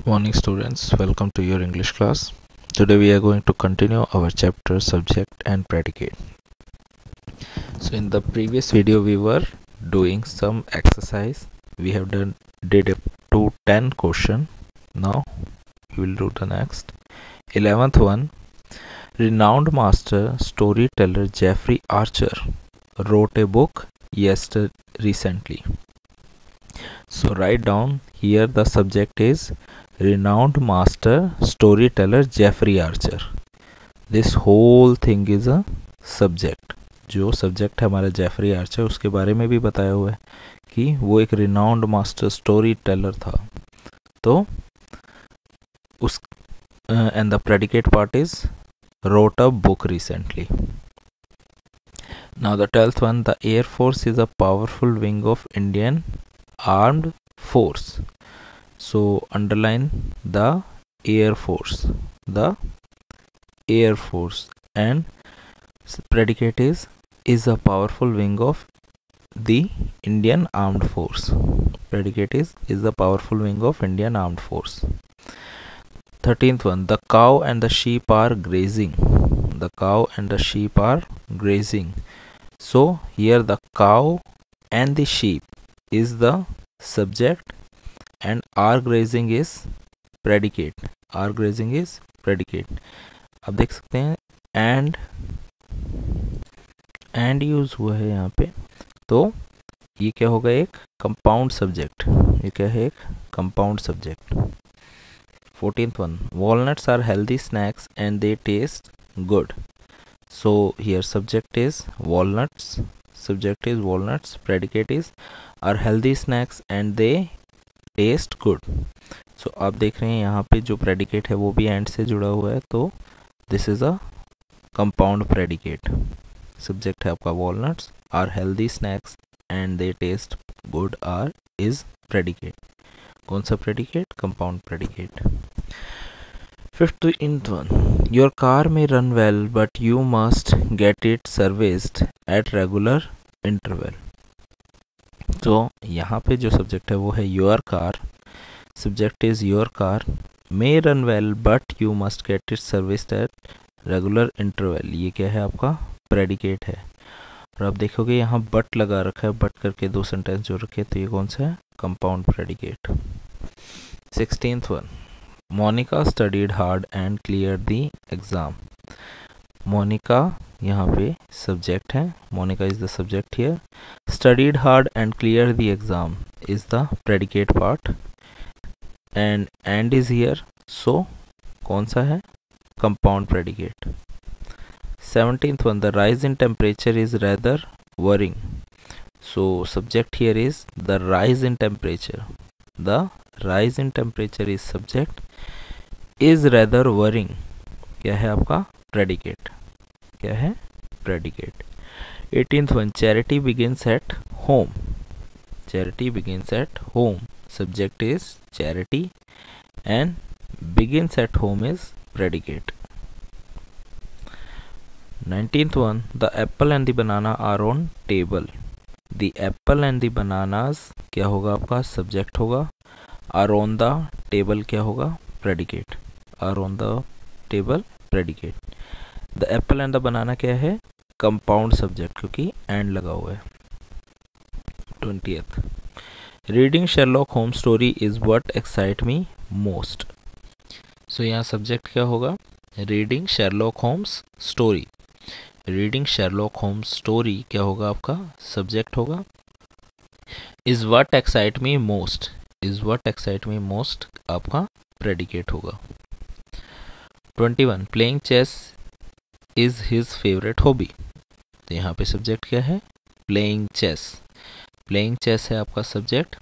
Morning students, welcome to your English class. Today we are going to continue our chapter subject and predicate. So in the previous video we were doing some exercise. We have did up to 10 question. Now we will do the next 11th one. Renowned master storyteller Jeffrey Archer wrote a book recently. So write down here the subject is renowned master storyteller Jeffrey Archer. This whole thing is a subject. जो subject है हमारा Jeffrey Archer उसके बारे में भी बताया हुआ है कि वो एक रिनाउंड मास्टर स्टोरी टेलर था. तो उस and the predicate part is wrote a book recently. Now the 12th one, the Air Force is a powerful wing of Indian armed force. So underline the Air Force, and predicate is a powerful wing of the Indian armed force. Predicate is a powerful wing of Indian armed force. 13th one, the cow and the sheep are grazing. The cow and the sheep are grazing. So here the cow and the sheep is the subject and are grazing is predicate. Are grazing is predicate. अब देख सकते हैं and use हुआ है यहाँ पे. तो ये क्या होगा, एक कंपाउंड सब्जेक्ट. ये क्या है, एक compound subject. 14th one, walnuts are healthy snacks and they taste good. So here subject is walnuts, predicate is are healthy snacks and they taste good. So आप देख रहे हैं यहाँ पे जो predicate है वो भी and से जुड़ा हुआ है. तो this is a compound predicate. Subject है आपका walnuts, are healthy snacks and they taste good are is predicate. कौन सा predicate? Compound predicate. 15th one, your car may run well but you must get it serviced at regular interval. तो यहाँ पे जो subject है वो है your car. Subject is your car may run well but you must get it serviced at regular interval. ये क्या है, आपका predicate है. और आप देखोगे यहाँ but लगा रखा है, but करके दो सेंटेंस जो रखे, तो ये कौन सा है, compound predicate. 16th one, Monica studied hard and cleared the exam. Monica यहाँ पे सब्जेक्ट है. Monica is the subject here. Studied hard and cleared the exam is the predicate part. And is here. So कौन सा है, compound predicate. 17th one, the rise in temperature is rather worrying. So subject here is the rise in temperature. The rise in temperature is subject, is rather worrying क्या है आपका predicate. क्या है, predicate. 18th one, charity begins at home. Charity begins at home. Subject is charity and begins at home is predicate. 19th one, the apple and the banana are on table. The apple and the bananas क्या होगा आपका, subject होगा. are on the table क्या होगा, predicate. are on the table predicate. the apple and the banana क्या है, compound subject क्योंकि and लगा हुआ है. 20th, reading Sherlock Holmes story is what excite me most. So यहाँ subject क्या होगा, reading Sherlock Holmes story. reading Sherlock Holmes story क्या होगा आपका, subject होगा. is what excite me most, is what excite me most आपका predicate होगा. 21, playing chess is his favorite hobby. तो यहाँ पे subject क्या है, playing chess. playing chess है आपका subject.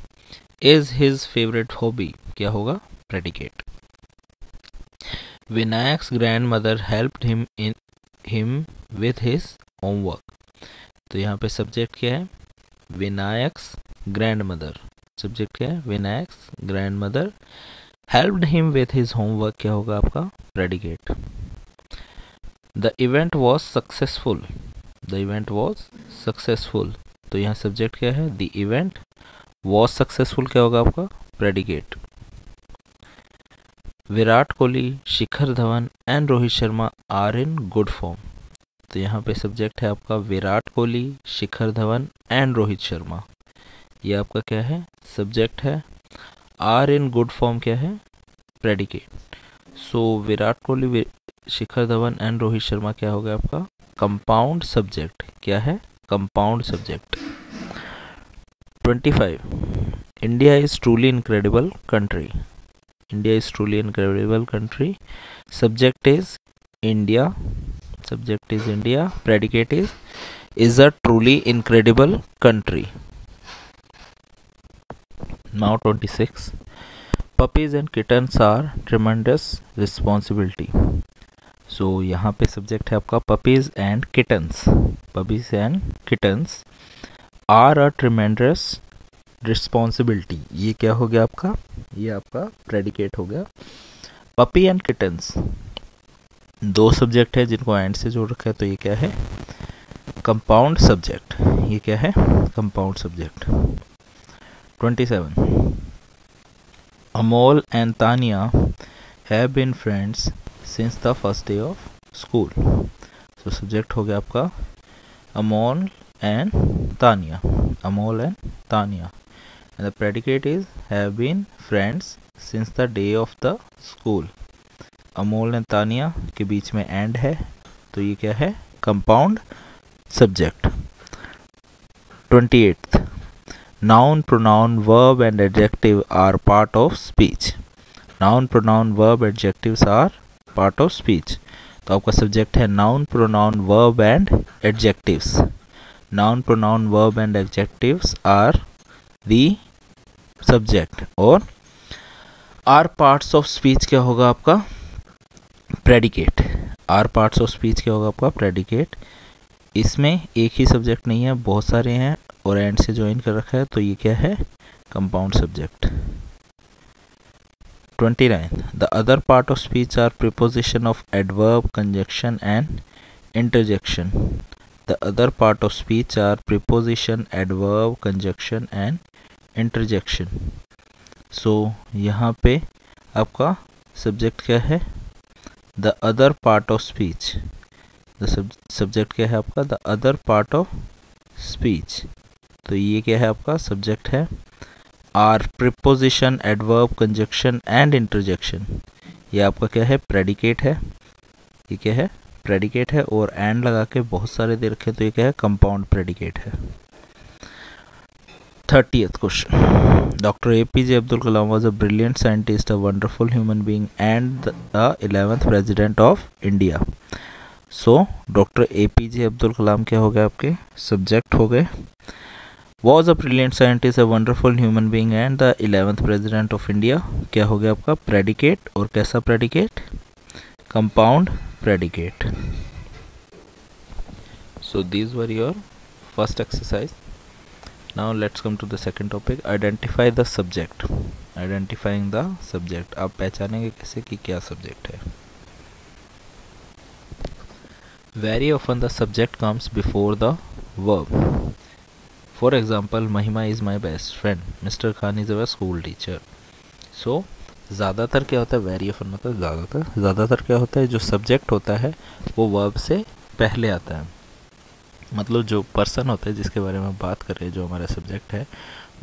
is his favorite hobby क्या होगा, predicate. Vinayak's grandmother helped him with his homework. तो यहाँ पे subject क्या है, Vinayak's grandmother. subject क्या है, Vinayak's grandmother helped him with his homework क्या होगा आपका, predicate. The event was successful. The event was successful. तो यहाँ सब्जेक्ट क्या है, the event was successful क्या होगा आपका, predicate. Virat Kohli, Shikhar Dhawan and Rohit Sharma are in good form. तो यहाँ पे सब्जेक्ट है आपका विराट कोहली, शिखर धवन एंड रोहित शर्मा। ये आपका क्या है, सब्जेक्ट है। आर इन गुड फॉर्म क्या है, predicate. So Virat Kohli, Shikhar Dhawan and Rohit Sharma क्या हो गया आपका, कंपाउंड सब्जेक्ट। क्या है, compound subject. 25, India is truly incredible country. India is truly incredible country. Subject is India, subject is India, predicate is a truly incredible country. Now 26, puppies and kittens are tremendous responsibility. So यहाँ पे subject है आपका puppies and kittens. Puppies and kittens are a tremendous responsibility. ये क्या हो गया आपका, ये आपका predicate हो गया। puppy and kittens दो सब्जेक्ट है जिनको एंड से जोड़ रखा है, तो ये क्या है, कंपाउंड सब्जेक्ट। ये क्या है, compound subject. 27, Amol and Tania have been friends since the first day of school. तो सब्जेक्ट हो गया आपका Amol and Tania, Amol and Tania, and the predicate is have been friends since the day of the school. Amol and Tania के बीच में एंड है, तो ये क्या है, compound subject. 28, noun, pronoun, verb and adjective are part of speech. Noun, pronoun, verb, adjectives are part of speech. तो आपका सब्जेक्ट है noun, pronoun, verb and adjectives. Noun, pronoun, verb and adjectives are the subject, और are parts of speech क्या होगा आपका, predicate. Are parts of speech क्या होगा आपका, प्रेडिकेट। इसमें एक ही सब्जेक्ट नहीं है, बहुत सारे हैं और एंड से ज्वाइन कर रखा है, तो ये क्या है, compound subject. 29, the other part of speech are preposition of adverb, conjunction and interjection. The other part of speech are preposition, adverb, conjunction and interjection. So यहाँ पे आपका सब्जेक्ट क्या है, the other part of speech. The subject क्या है आपका, the other part of speech. तो ये क्या है आपका, सब्जेक्ट है are preposition, adverb, conjunction and interjection. ये आपका क्या है, प्रेडिकेट है। ये क्या है, प्रेडिकेट है, और एंड लगा के बहुत सारे दे रखे, तो ये क्या है, कंपाउंड प्रेडिकेट है। 30th question, Dr. APJ Abdul Kalam was a brilliant scientist, a wonderful human being and the 11th president of India. So Dr. APJ Abdul Kalam क्या हो गए आपके, सब्जेक्ट हो गए। was a brilliant scientist, a wonderful human being and the 11th president of India क्या हो गया आपका, प्रेडिकेट। और कैसा predicate, compound predicate. So these were your first exercise. Now let's come to the second topic, identify the subject. Identifying the subject, आप पहचानेंगे कैसे कि क्या सब्जेक्ट है। Very often the subject comes before the verb. For example, Mahima is my best friend, Mr. Khan is our school teacher. So ज़्यादातर क्या होता है, वेरी ऑफन मतलब ज़्यादातर क्या होता है, जो सब्जेक्ट होता है वो वर्ब से पहले आता है। मतलब जो पर्सन होता है जिसके बारे में बात कर रहे हैं, जो हमारा सब्जेक्ट है,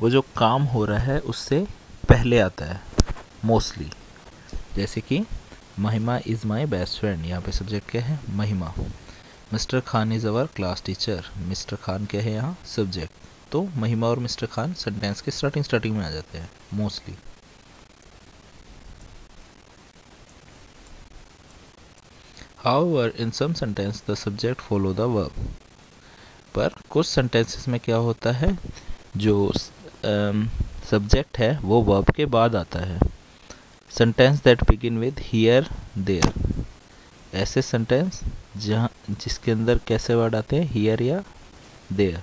वो जो काम हो रहा है उससे पहले आता है मोस्टली। जैसे कि महिमा इज़ माई बेस्ट फ्रेंड, यहाँ पे सब्जेक्ट क्या है, महिमा। Mister Khan is our class teacher, mister Khan क्या है यहाँ, सब्जेक्ट। तो महिमा और मिस्टर खान सेंटेंस के स्टार्टिंग में आ जाते हैं mostly. However, in some sentence the subject follow the verb. पर कुछ सेंटेंसेस में क्या होता है, जो सब्जेक्ट है वो वर्ब के बाद आता है। Sentence that begin with here there, ऐसे सेंटेंस जहाँ जिसके अंदर कैसे वर्ड आते हैं, हियर या there.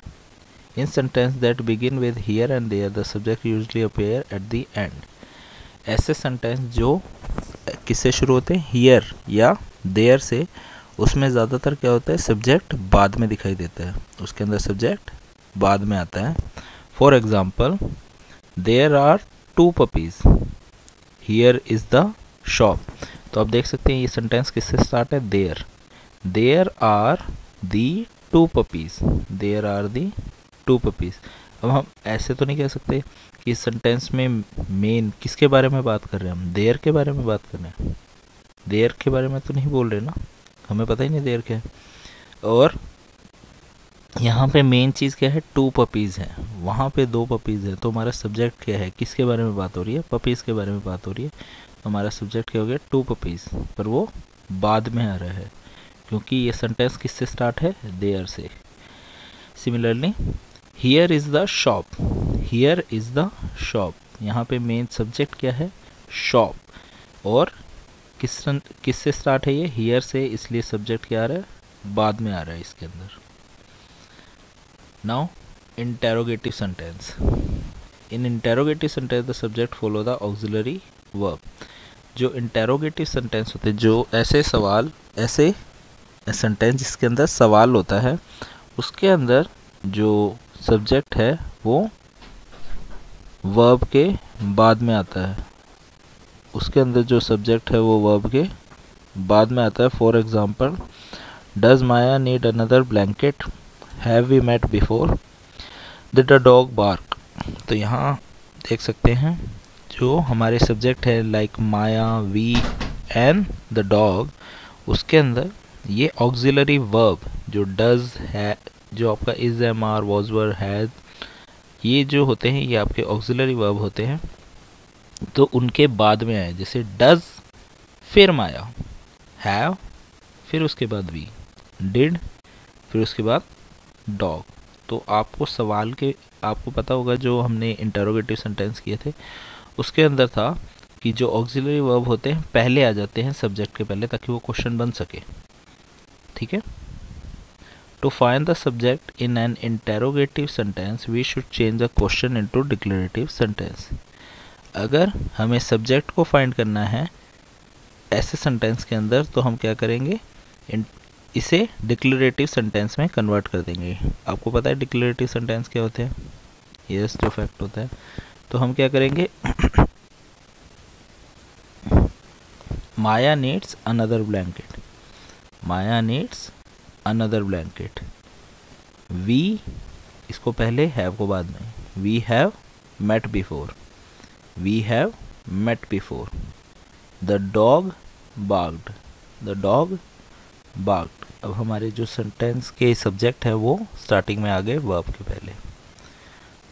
In sentence that begin with here and there the subject usually appear at the end. ऐसे सेंटेंस जो किससे शुरू होते हैं, हियर या देयर से, उसमें ज़्यादातर क्या होता है, सब्जेक्ट बाद में दिखाई देता है, उसके अंदर सब्जेक्ट बाद में आता है। For example, there are 2 puppies, here is the shop. तो आप देख सकते हैं ये सेंटेंस किससे स्टार्ट है, there are the two puppies, there are the two puppies. अब हम ऐसे तो नहीं कह सकते कि इस सेंटेंस में मेन किसके बारे में बात कर रहे हैं, हम देयर के बारे में बात कर रहे हैं, देयर के बारे में तो नहीं बोल रहे ना, हमें पता ही नहीं देयर क्या है। और यहाँ पे मेन चीज़ क्या है, टू पपीज़ है, वहाँ पे दो पपीज़ है, तो हमारा सब्जेक्ट क्या है, किसके बारे में बात हो रही है, पपीज़ के बारे में बात हो रही है। तो हमारा सब्जेक्ट क्या हो गया, टू पपीज़, पर वो बाद में आ रहा है क्योंकि ये सेंटेंस किससे स्टार्ट है, देयर से। Similarly here is the shop, here is the shop, यहाँ पे मेन सब्जेक्ट क्या है, शॉप, और किससे स्टार्ट है ये, हियर से, इसलिए सब्जेक्ट क्या आ रहा है, बाद में आ रहा है इसके अंदर। Now interrogative sentence, in interrogative sentence the subject follow the auxiliary verb. जो इंटेरोगेटिव सेंटेंस होते हैं, जो ऐसे सवाल, ऐसे सेंटेंस जिसके अंदर सवाल होता है, उसके अंदर जो सब्जेक्ट है वो वर्ब के बाद में आता है, उसके अंदर जो सब्जेक्ट है वो वर्ब के बाद में आता है। For example, does Maya need another blanket, have we met before, did the dog bark. तो यहाँ देख सकते हैं जो हमारे सब्जेक्ट है like Maya, we and the dog, उसके अंदर ये ऑक्सिलरी वर्ब जो डज है, जो आपका is, am, are, was, were, has, ये जो होते हैं ये आपके ऑक्सिलरी वर्ब होते हैं, तो उनके बाद में आए। जैसे डज फिर माया, हैव फिर उसके बाद वी, डिड फिर उसके बाद डॉग। तो आपको सवाल के, आपको पता होगा जो हमने इंटरोगेटिव सेंटेंस किए थे उसके अंदर था कि जो ऑक्सिलरी वर्ब होते हैं पहले आ जाते हैं सब्जेक्ट के पहले, ताकि वो क्वेश्चन बन सके। ठीक है, to find the subject in an interrogative sentence we should change the question into declarative sentence. अगर हमें सब्जेक्ट को फाइंड करना है ऐसे सेंटेंस के अंदर तो हम क्या करेंगे, इसे डिक्लेरेटिव सेंटेंस में कन्वर्ट कर देंगे। आपको पता है डिक्लेरेटिव सेंटेंस क्या होते हैं, यस जो फैक्ट होता है। तो हम क्या करेंगे, Maya needs another blanket, Maya needs another blanket, we इसको पहले, हैव को बाद में, we have met before, we have met before, the dog barked, the dog barked. अब हमारे जो सेंटेंस के सब्जेक्ट है वो स्टार्टिंग में आ गए वर्ब के पहले।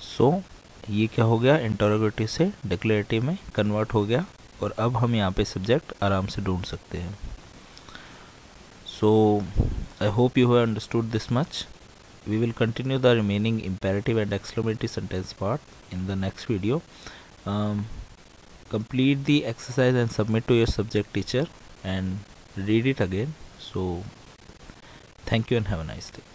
सो ये क्या हो गया, इंटरोगेटिव से डिक्लेरेटिव में कन्वर्ट हो गया, और अब हम यहाँ पे सब्जेक्ट आराम से ढूंढ सकते हैं। So I hope you have understood this much. We will continue the remaining imperative and exclamative sentence part in the next video. Complete the exercise and submit to your subject teacher and read it again. So thank you and have a nice day.